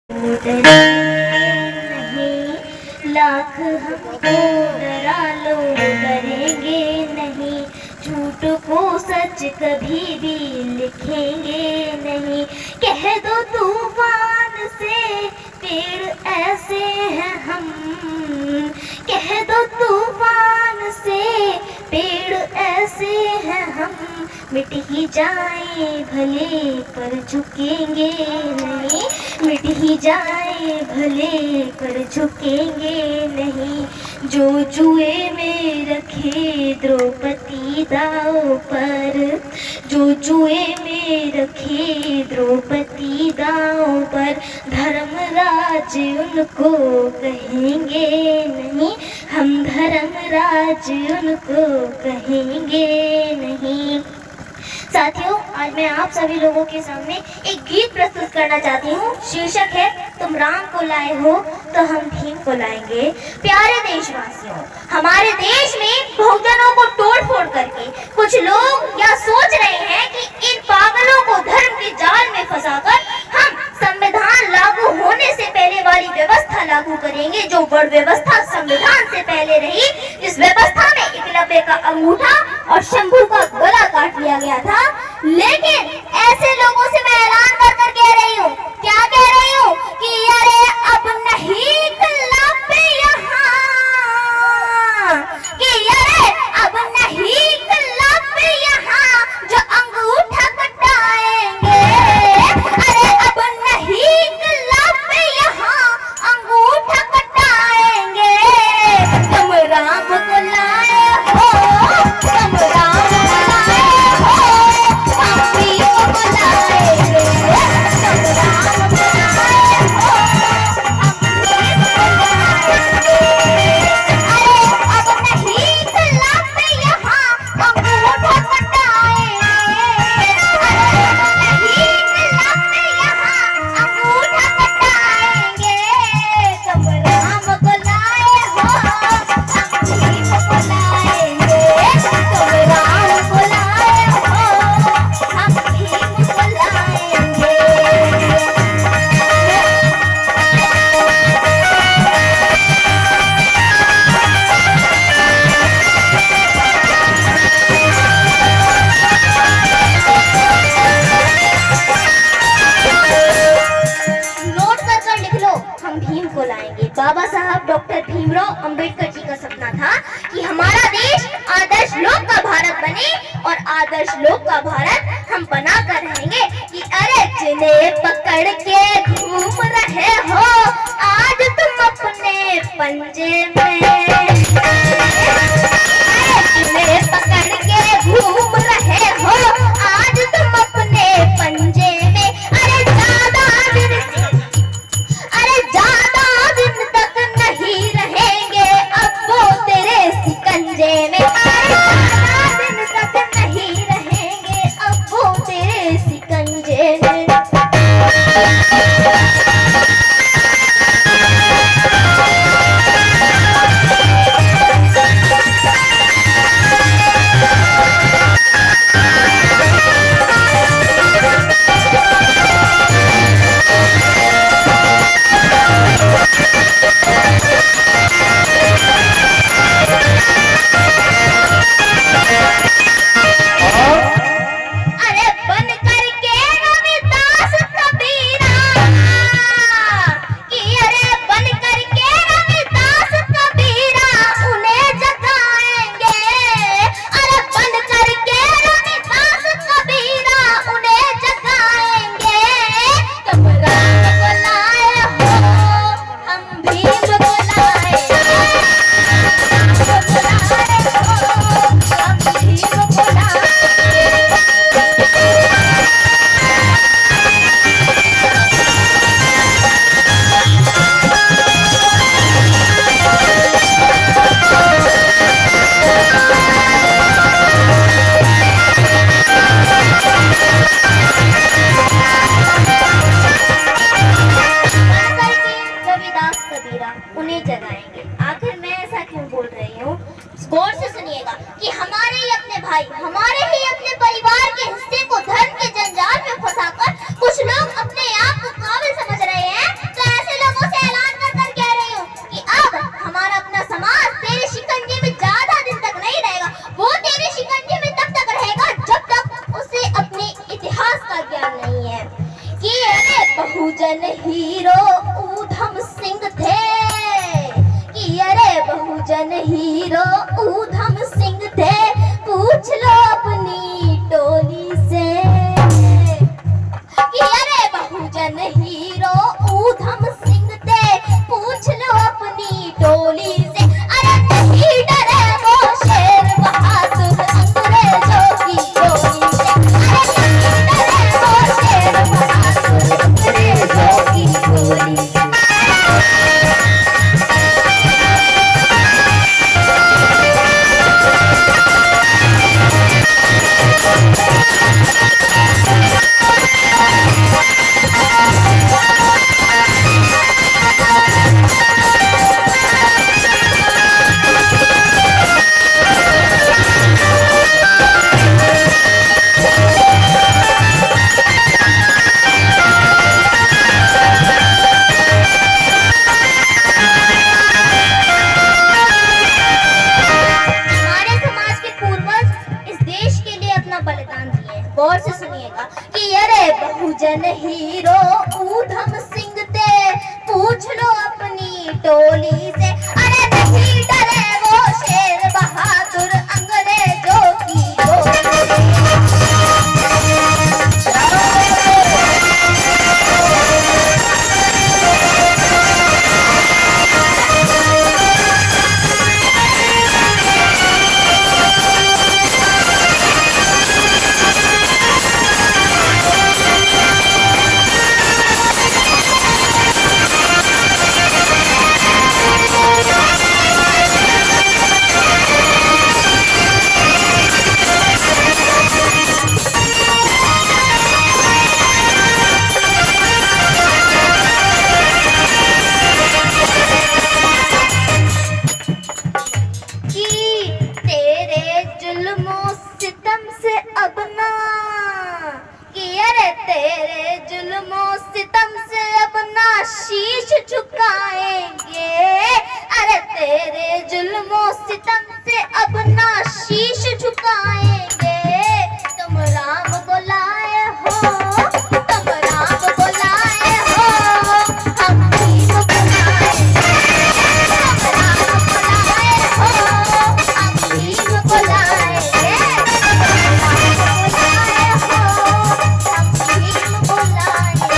नहीं, लाख हमको डरा लो डरेंगे नहीं, झूठ को सच कभी भी लिखेंगे नहीं। कह दो तूफान से पेड़ ऐसे हैं हम, कह दो तूफान से पेड़ ऐसे हैं हम, मिट ही जाए भले पर झुकेंगे नहीं, मिट ही जाए भले पर झुकेंगे नहीं। जो जुए में रखे द्रौपदी दाव पर, जो जुए में रखे द्रौपदी दाव पर, धर्मराज उनको कहेंगे नहीं, हम धर्मराज उनको कहेंगे नहीं। साथियों, आज मैं आप सभी लोगों के सामने एक गीत प्रस्तुत करना चाहती हूँ। शीर्षक है तुम राम को लाए हो तो हम भीम को लाएंगे। प्यारे देशवासियों, हमारे देश में बहुजनों को तोड़ फोड़ करके कुछ लोग यह सोच रहे हैं कि इन पागलों को धर्म के जाल में फंसाकर हम संविधान लागू होने से पहले वाली व्यवस्था लागू करेंगे, जो बड़ व्यवस्था संविधान से पहले रही। इस व्यवस्था में एकलव्य का अंगूठा और शंभू का गला काट लिया गया था। लेकिन ऐसे लोगों से मैं ऐलान कर कह रही हूँ, क्या कह रही हूँ कि अरे अब नहीं एकलव्य यहाँ, कि अरे अब नहीं एकलव्य यहाँ जो अंगूठा कटाएंगे, अरे अब नहीं एकलव्य यहाँ अंगूठा कटाएंगे। तुम राम को लाए हो, तुम राम को लाए हो, हम भीम को लाएंगे। तुम राम को लाए हो, हम भीम को लाएंगे। अरे अब नहीं एकलव्य यहाँ अंगूठा कटाएंगे, अरे अब नहीं एकलव्य यहाँ अंगूठा कटाएंगे। तुम राम को लाए हो, हम भीम को लाएंगे। तुम राम को लाए हो, हम भीम को लाएंगे। नोट कर लिख लो, हम भीम को लाएंगे। बाबा साहब डॉक्टर भीमराव अंबेडकर जी का सपना था कि हमारा देश आदर्श लोक का भारत बने, और आदर्श लोक का भारत हम बना कर रहेंगे। कि अरे जिन्हें पकड़ के घूम रहे हो आज तुम अपने पंजे में, जिन्हें पकड़ के घूम रहे हो आज तुम अपने पंजे में। अरे ज्यादा दिन तक नहीं रहेंगे अब वो तेरे सिकंजे में, अरे ज्यादा दिन तक नहीं रहेंगे अब वो तेरे सिकंजे में। अरे बन करके रविदास कबीरा, कि अरे बन करके रविदास कबीरा उन्हें जगाएंगे, अरे बन करके रविदास कबीरा उन्हें जगाएंगे। तुम राम को लाए हो, हम भीम को लाएंगे। राम को लाए हो, हम भीम को लाएंगे। रविदास कबीरा उन्हें जगाएंगे। आखिर मैं ऐसा क्यों बोल रही हूँ, गौर से सुनिएगा कि हमारे ही अपने भाई, हमारे ही अपने परिवार के हिस्से को धर्म के जंजाल में फंसाकर कुछ लोग अपने आप को काबिल समझ रहे हैं। तो हीरो ऊधम सिंह थे, कि अरे बहुजन हीरो ऊधम सिंह थे, पूछ लो अपनी टोली से, कि अरे बहुजन हीरो ऊधम सिंह थे, पूछ लो अपनी टोली से। अरे नहीं डरे वो शेर बहादुर अंग्रेजों की गोली से, अरे नहीं डरे वो शेर बहादुर अंग्रेजों की गोली से। गौर से सुनिएगा कि अरे बहुजन हीरो ऊधम सिंह थे, पूछ लो अपनी टोली से। अरे नहीं डरे वो शेर बहादुर अंग्रेजों की गोली शीश झुकाएंगे, अरे तेरे जुल्मों सितम से अब ना शीश झुकाएंगे। तुम राम को लाए हो, तुम राम को लाए हो, हम भीम को लाएंगे। तुम राम को लाए हो, हम भीम को लाएंगे। तुम राम को लाए हो, हम भीम को लाएंगे।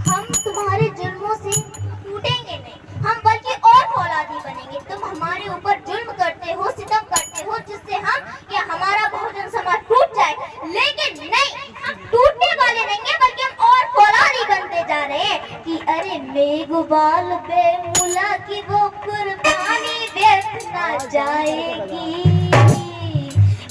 हम तुम्हारे जुल्मों से टूटेंगे नहीं, हम बल्कि और फौलादी बनेंगे। तुम हमारे ऊपर जुल्म करते हो, सितम करते हो, जिससे हम या हमारा बहुजन समाज टूट जाए, लेकिन नहीं, हम टूटने वाले नहीं है, बल्कि हम और फौलादी बनते जा रहे हैं। कि अरे मेघवाल बेमुला की वो कुर्बानी व्यर्थ ना जाएगी,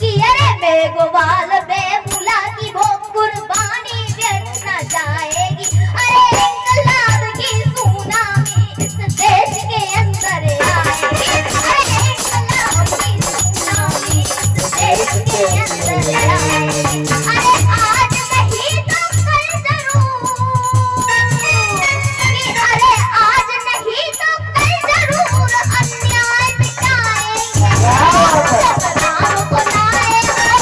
कि अरे मेघवाल बेमुला की वो कुर्बानी व्यर्थ ना जाएगी। अरे इंकलाब की सुनामी इस देश के अंदर आएगी, अरे इंकलाब की सुनामी इस देश के अंदर आएगी। अरे आज नहीं तो कल जरूर, कि अरे आज नहीं तो कल जरूर अन्याय मिटाएंगे। राम को लाए हो,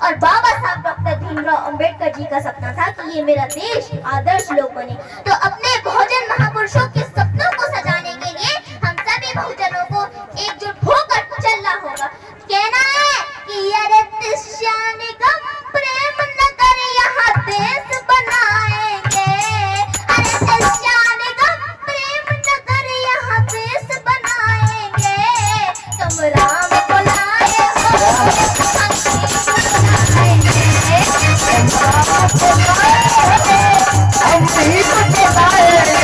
और बाबा साहब डॉक्टर भीमराव अंबेडकर जी का सपना था कि ये मेरा देश आदर्श लोग बने। तो अपने बहुजन महापुरुषों के सपनों को सजाने के लिए हम सभी बहुजनों को एकजुट होकर चलना होगा। कहना है कि अरे तिस्या निगम प्रेम नगर यहाँ देश बनाएंगे, अरे तिस्या निगम प्रेम नगर यहाँ देश बनाएंगे। तुम राम बुलाए हो हम भी बुलाएंगे।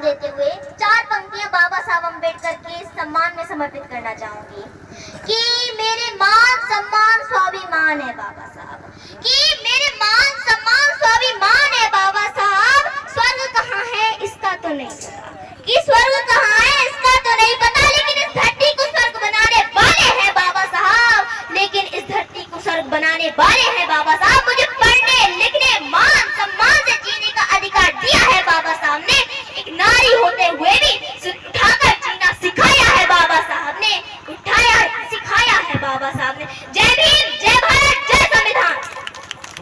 देते हुए 4 पंक्तियां बाबा साहब अम्बेडकर के सम्मान में समर्पित करना चाहूंगी कि मेरे मान सम्मान स्वाभिमान है बाबा साहब, कि मेरे मान सम्मान स्वाभिमान है बाबा साहब। स्वर्ग कहाँ है इसका तो नहीं पता, कि स्वर्ग कहाँ है इसका तो नहीं पता, लेकिन इस धरती को स्वर्ग बनाने वाले हैं बाबा साहब, लेकिन इस धरती को स्वर्ग बनाने वाले हैं बाबा साहब। मुझे पढ़ने लिखने मान सम्मान से जीने का अधिकार दिया है बाबा साहब ने, एक नारी होते हुए भी